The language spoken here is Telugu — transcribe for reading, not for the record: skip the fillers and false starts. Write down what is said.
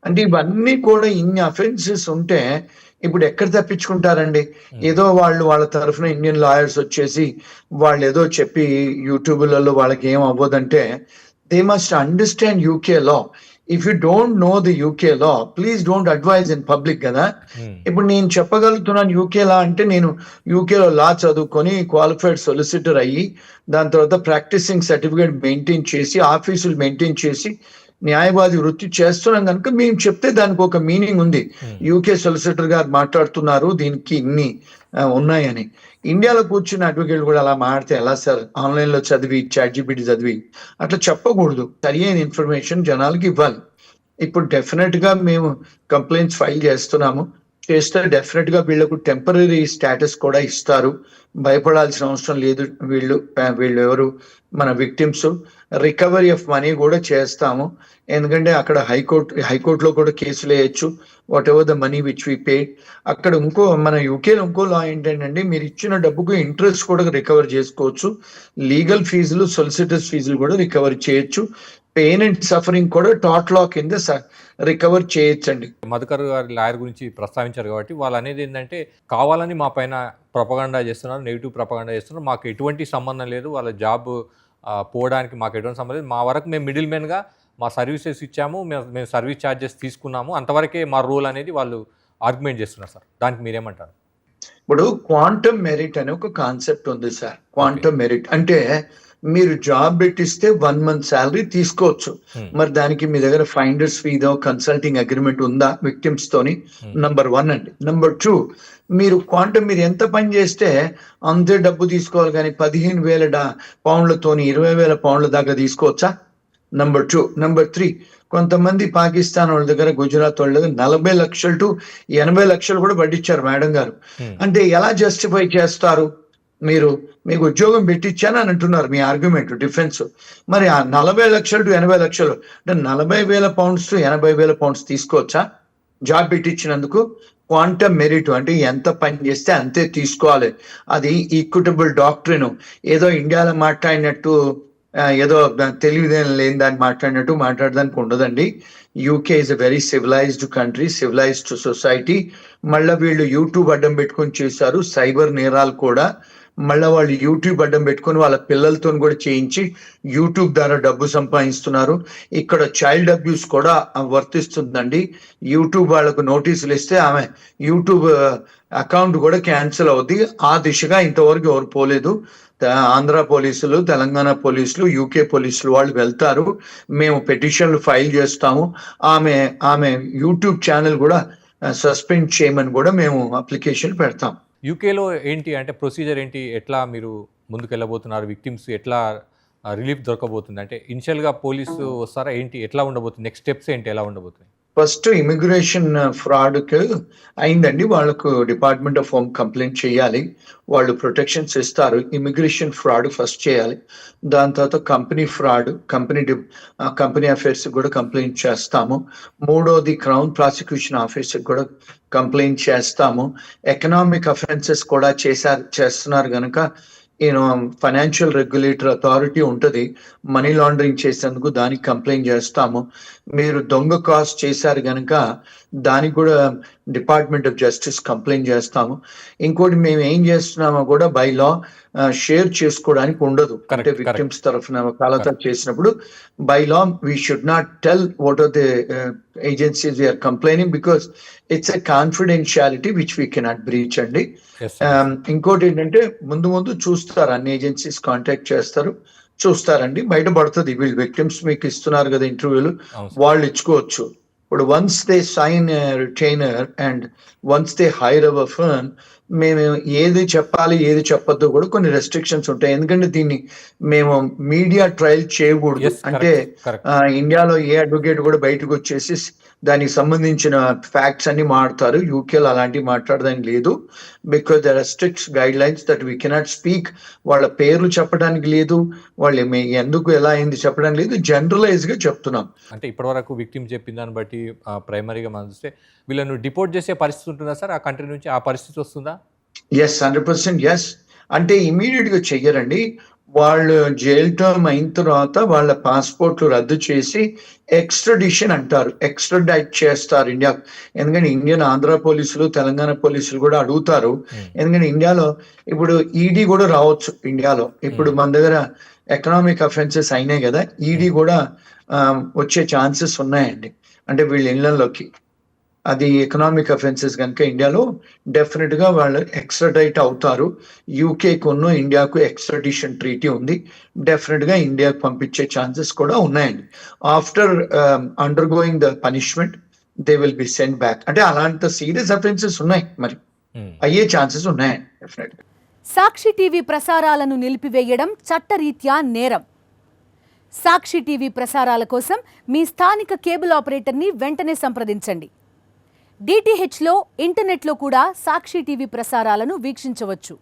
అంటే ఇవన్నీ కూడా ఇన్ని అఫెన్సెస్ ఉంటే ఇప్పుడు ఎక్కడ తప్పించుకుంటారండి? ఏదో వాళ్ళ తరఫున ఇండియన్ లాయర్స్ వచ్చేసి వాళ్ళేదో చెప్పి యూట్యూబ్‌లలో వాళ్ళకేం అవ్వదంటే, they must understand UK law. If you don't know the UK law, please don't advise in public గదా! ఇప్పుడు నేను చెప్పగలుగుతున్నాను యూకే లా అంటే, నేను యూకేలో లా చదువుకొని క్వాలిఫైడ్ సొలిసిటర్ అయ్యి, దాని తర్వాత ప్రాక్టీసింగ్ సర్టిఫికేట్ మెయింటైన్ చేసి, ఆఫీసులు మెయింటైన్ చేసి, న్యాయవాది వృత్తి చేస్తున్నాం గనుక మేము చెప్తే దానికి ఒక మీనింగ్ ఉంది. యూకే సొలిసిటర్ గారు మాట్లాడుతున్నారు, దీనికి ఇన్ని ఉన్నాయని. ఇండియాలో కూర్చున్న అడ్వకేట్లు కూడా అలా మాట్లాడితే ఎలా సార్? ఆన్‌లైన్‌లో చదివి, చాట్‌జీపీటీ చదివి అట్లా చెప్పకూడదు. సరియైన ఇన్ఫర్మేషన్ జనాలకి ఇవ్వాలి. ఇప్పుడు డెఫినెట్‌గా మేము కంప్లెయింట్స్ ఫైల్ చేస్తున్నాము. చేస్తే డెఫినెట్‌గా వీళ్ళకు టెంపరరీ స్టేటస్ కూడా ఇస్తారు. భయపడాల్సిన అవసరం లేదు. వీళ్ళెవరు మన విక్టిమ్స్. రికవరీ ఆఫ్ మనీ కూడా చేస్తాము. ఎందుకంటే అక్కడ హైకోర్ట్‌లో కూడా కేసులేయొచ్చు. Whatever the money which we paid. అక్కడ మన యూకేలో ఇంకో లా ఏంటంటేనండి, మీరు ఇచ్చిన డబ్బుకు ఇంట్రెస్ట్ కూడా రికవర్ చేసుకోవచ్చు. లీగల్ ఫీజులు, సొలిసిటర్స్ ఫీజులు కూడా రికవర్ చేయొచ్చు. పెయిన్ అండ్ సఫరింగ్ కూడా టాట్ లా కింద రికవర్ చేయొచ్చండి. మధుకర్ గారి లాయర్ గురించి ప్రస్తావించారు కాబట్టి వాళ్ళు అనేది ఏంటంటే, కావాలని మా పైన ప్రొపగండా చేస్తున్నారు, నెగిటివ్ ప్రొపగండా చేస్తున్నారు, మాకు ఎటువంటి సంబంధం లేదు, వాళ్ళ జాబ్ పోవడానికి మాకు ఎటువంటి సంబంధం లేదు, మా వరకు మేము మిడిల్ మెన్గా మా సర్వీసెస్ ఇచ్చాము, మేము సర్వీస్ ఛార్జెస్ తీసుకున్నాము, అంతవరకే మా రూల్ అనేది వాళ్ళు ఆర్గ్యుమెంట్ చేస్తున్నారు సార్. దానికి మీరేమంటారు? ఇప్పుడు క్వాంటమ్ మెరిట్ అనే ఒక కాన్సెప్ట్ ఉంది సార్. క్వాంటమ్ మెరిట్ అంటే మీరు జాబ్ పెట్టిస్తే 1 month శాలరీ తీసుకోవచ్చు. మరి దానికి మీ దగ్గర ఫైండర్స్ ఫీదో కన్సల్టింగ్ అగ్రిమెంట్ ఉందా విక్టిమ్స్ తోని? నంబర్ 1 అండి. నంబర్ 2, మీరు ఎంత పని చేస్తే అంతే డబ్బు తీసుకోవాలి కానీ 15,000 పౌండ్లతోని 20,000 పౌండ్ల దాకా తీసుకోవచ్చా? నంబర్ 2. నంబర్ 3, కొంతమంది పాకిస్తాన్ వాళ్ళ దగ్గర, గుజరాత్ వాళ్ళ దగ్గర 40 లక్షలు టు 80 లక్షలు కూడా పట్టించారు మేడం గారు. అంటే ఎలా జస్టిఫై చేస్తారు? మీకు ఉద్యోగం పెట్టించాను అని అంటున్నారు మీ ఆర్గ్యుమెంట్ డిఫెన్స్. మరి ఆ 40 లక్షలు టు 80 లక్షలు అంటే 40,000 పౌండ్స్ టు 80,000 పౌండ్స్ తీసుకోవచ్చా జాబ్ పెట్టించినందుకు? క్వాంటమ్ మెరిట్ అంటే ఎంత పని చేస్తే అంతే తీసుకోవాలి. అది ఈక్విటబుల్ డాక్ట్రిన్. ఏదో ఇండియాలో మాట్లాడినట్టు ఏదో తెలివిదేం లేని దాన్ని మాట్లాడినట్టు మాట్లాడడానికి ఉండదండి. UK is a very civilised country, civilised society. మళ్ళీ వీళ్ళు యూట్యూబ్ అడ్డం పెట్టుకొని చేశారు సైబర్ నేరాలు కూడా. మళ్ళీ వాళ్ళు యూట్యూబ్ అడ్డం పెట్టుకొని వాళ్ళ పిల్లలతో కూడా చేయించి యూట్యూబ్ ద్వారా డబ్బు సంపాదిస్తున్నారు. ఇక్కడ చైల్డ్ అబ్యూస్ కూడా వర్తిస్తుందండి. యూట్యూబ్ వాళ్ళకు నోటీసులు ఇస్తే ఆమె యూట్యూబ్ అకౌంట్ కూడా క్యాన్సిల్ అవుద్ది. ఆ దిశగా ఇంతవరకు ఎవరు పోలేదు. ఆంధ్ర పోలీసులు, తెలంగాణ పోలీసులు, యూకే పోలీసులు వాళ్ళు వెళ్తారు. మేము పిటిషన్లు ఫైల్ చేస్తాము. ఆమె యూట్యూబ్ ఛానల్ కూడా సస్పెండ్ చేయమని కూడా మేము అప్లికేషన్ పెడతాం. యూకేలో ఏంటి అంటే ప్రొసీజర్ ఏంటి? ఎట్లా మీరు ముందుకెళ్ళబోతున్నారు? విక్టిమ్స్ ఎట్లా రిలీఫ్ దొరకబోతుంది? అంటే ఇనిషియల్‌గా పోలీసు వస్తారా ఏంటి? ఎట్లా ఉండబోతుంది? నెక్స్ట్ స్టెప్స్ ఏంటి? ఎలా ఉండబోతున్నాయి? ఫస్ట్ ఇమిగ్రేషన్ ఫ్రాడ్‌కి అయిందండి. వాళ్ళకు డిపార్ట్మెంట్ ఆఫ్ హోమ్ కంప్లెయింట్ చేయాలి. వాళ్ళు ప్రొటెక్షన్స్ ఇస్తారు. ఇమిగ్రేషన్ ఫ్రాడ్ ఫస్ట్ చేయాలి. దాని తర్వాత కంపెనీ ఫ్రాడ్, కంపెనీ అఫైర్స్‌కి కూడా కంప్లెయింట్ చేస్తాము. మూడోది క్రౌన్ ప్రాసిక్యూషన్ ఆఫీస్‌కి కూడా కంప్లెయింట్ చేస్తాము. ఎకనామిక్ అఫెన్సెస్ కూడా చేస్తున్నారు గనుక ఫైనాన్షియల్ రెగ్యులేటర్ అథారిటీ ఉంటది. మనీ లాండరింగ్ చేసేందుకు దానికి కంప్లైంట్ చేస్తాము. మీరు దొంగ కాస్ట్ చేశారు గనుక దానికి కూడా డిపార్ట్మెంట్ ఆఫ్ జస్టిస్ కంప్లైంట్ చేస్తాము. ఇంకోటి మేము ఏం చేస్తున్నామో కూడా బై లా షేర్ చేసుకోవడానికి ఉండదు. అంటే విక్టిమ్స్ తరఫున కాలతా చేసినప్పుడు by law we should not tell what are the agencies we are complaining because it's a confidentiality which we cannot breach అండి. ఇంకోటి ఏంటంటే ముందు చూస్తారు, అన్ని ఏజెన్సీస్ కాంటాక్ట్ చేస్తారు, చూస్తారండి, బయటపడుతుంది. వీళ్ళు విక్టిమ్స్ మీకు ఇస్తున్నారు కదా ఇంటర్వ్యూలు, వాళ్ళు ఇచ్చుకోవచ్చు. ఇప్పుడు once they sign retainer and once they hire our firm, మేము ఏది చెప్పాలి ఏది చెప్పొద్దు కూడా కొన్ని రెస్ట్రిక్షన్స్ ఉంటాయి. ఎందుకంటే దీన్ని మేము మీడియా ట్రయల్ చేయకూడదు. అంటే ఇండియాలో ఏ అడ్వకేట్ కూడా బయటకు వచ్చేసి దానికి సంబంధించిన ఫ్యాక్ట్స్ అన్ని మాట్లాడతారు. యూకేలో అలాంటివి మాట్లాడడానికి లేదు. Because there are strict guidelines that we cannot speak. వాళ్ళ పేర్లు చెప్పడానికి లేదు, వాళ్ళు ఎందుకు ఎలా అయింది చెప్పడానికి లేదు, జనరలైజ్ గా చెప్తున్నాం. అంటే ఇప్పటివరకు విక్టిమ్ చెప్పిన దాన్ని బట్టి ప్రైమరీగా మనం చూస్తే వీళ్ళను డిపోర్ట్ చేసే పరిస్థితి ఉంటుందా సార్? ఆ కంట్రీ నుంచి ఆ పరిస్థితి వస్తుందా? Yes, 100% yes. అంటే ఇమీడియట్ గా చెయ్యరండి. వాళ్ళు జైలు టర్మ్ అయిన తర్వాత వాళ్ళ పాస్పోర్ట్లు రద్దు చేసి ఎక్స్ట్రడిషన్ అంటారు, ఎక్స్ట్రడైట్ చేస్తారు ఇండియా. ఎందుకంటే ఇండియన్ ఆంధ్ర పోలీసులు, తెలంగాణ పోలీసులు కూడా అడుగుతారు. ఎందుకంటే ఇండియాలో ఇప్పుడు ఈడీ కూడా రావచ్చు ఇండియాలో. ఇప్పుడు మన దగ్గర ఎకనామిక్ అఫెన్సెస్ అయినాయి కదా, ఈడీ కూడా వచ్చే ఛాన్సెస్ ఉన్నాయండి. అంటే వీళ్ళ ఇళ్లలోకి అది ఎకనామిక్ అఫెన్సెస్ కనుక ఇండియాలో డెఫినెట్ గా వాళ్ళు ఎక్స్ట్రడైట్ అవుతారు. యూకేకును ఇండియాకు ఎక్స్ట్రడిషన్ ట్రీటీ ఉంది. డెఫినెట్ గా ఇండియాకు పంపించే ఛాన్సెస్ కూడా ఉన్నాయండి. After under going the punishment they will be send back. అంటే అలాంటి సీరియస్ అఫెన్సెస్ ఉన్నాయి, మరి అయ్యే ఛాన్సెస్ ఉన్నాయండి డెఫినెట్ గా. సాక్షి టీవీ ప్రసారాలను నిలిపివేయడం చట్టరీత్యా నేరం. సాక్షి టీవీ ప్రసారాల కోసం మీ స్థానిక కేబుల్ ఆపరేటర్ని వెంటనే సంప్రదించండి. డిటిహెచ్లో, ఇంటర్నెట్లో కూడా సాక్షి టీవీ ప్రసారాలను వీక్షించవచ్చు.